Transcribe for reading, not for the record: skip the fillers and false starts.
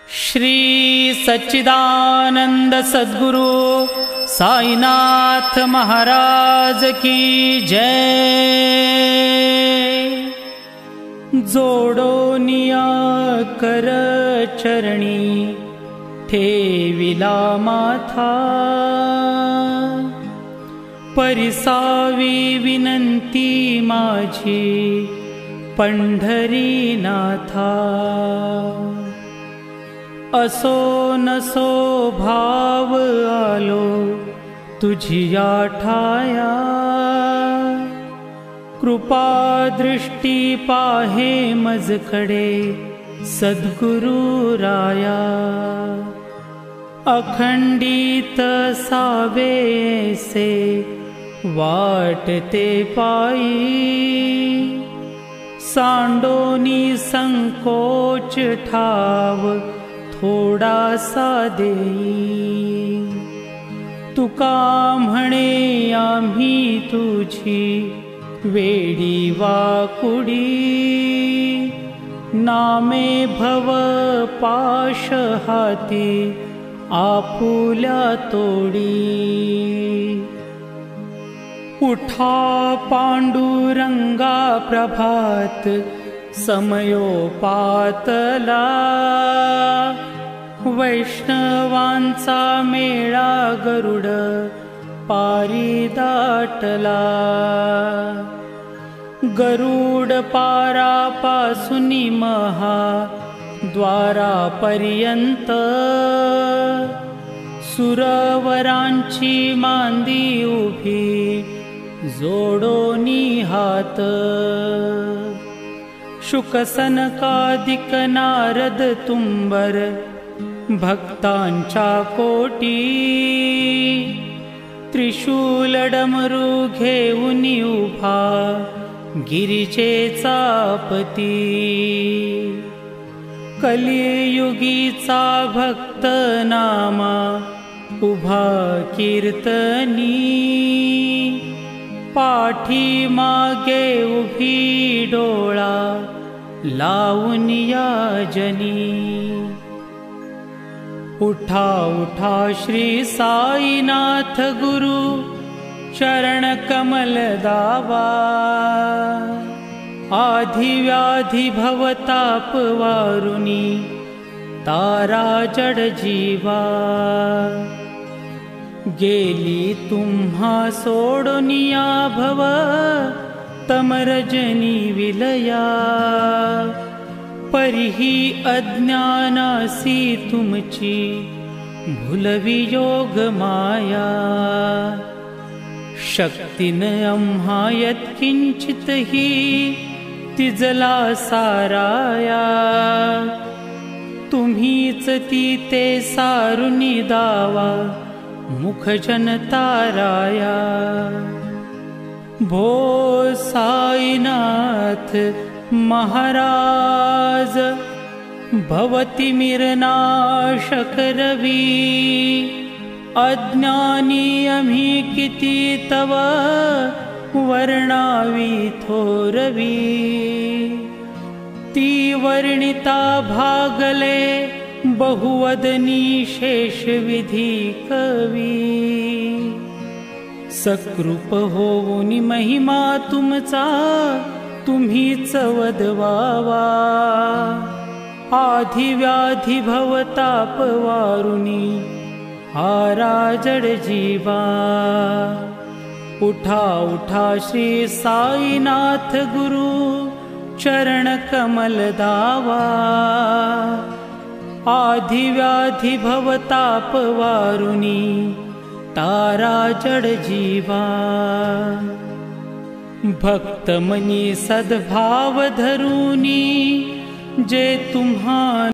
श्री सच्चिदानंद सद्गुरु साईनाथ महाराज की जय। जोडोनिया कर चरणी ठेविला माथा, परिसावी विनंती माझी पंढरीनाथा। असो नसो भाव आलो तुझिया ठाया, कृपा दृष्टी पाहे मजकडे सद्गुरु राया। अखंडित सावे से वाटते पायी, सांडोनी संकोच ठाव थोडासा देई। तुका म्हणे आम्ही तुझी वेडी वाकुडी, नामे भव पाश हाती आपुल्या तोडी। उठा पांडुरंगा प्रभात समयोपातला, वैष्णवांचा मेळा गरुड पारी दाटला। गरुड पारापासूनी महा द्वारापर्यंत, सुरवरांची मांदी उभी जोडोनी हात। शुकसनकादिक नारद तुंबर भक्तांच्या कोटी, त्रिशूल डमरू घेऊन उभा गिरिजेचा पती। कलियुगीचा भक्त नामा उभा कीर्तनी, पाठी मागे उभी डोळा लावून या जनी। उठा उठा श्री साईनाथ गुरु चरण कमल दावा, आधी व्याधी भवताप वारुनी तारा जड जीवा। गेली तुम्हा सोडोनिया भव तमरजनी विलया, परिही अज्ञानासी तुमची भुलवी योग माया। शक्तीन आम्हा यत्किंचितही तिजला साराया, तुम्हीच ती ते सारुनी दावा मुख जनताराया। भो साईनाथ महाराज भवती मिरनाशक रवी, अज्ञानी आम्ही किती तव वर्णावी थोरवी। ती वर्णिता भागले बहुवदनी शेष विधी कवी। सकृप होऊन महिमा तुमचा तुम्हीच वदवावा, आधी व्याधी भवताप वारुनी हारा जड जीवा। उठा उठा श्री साईनाथ गुरु चरण कमल दावा, आधी व्याधी भवताप वारुनी तारा जड जीवा। भक्त मनी सद्भाव धरुनी जे तुम्हा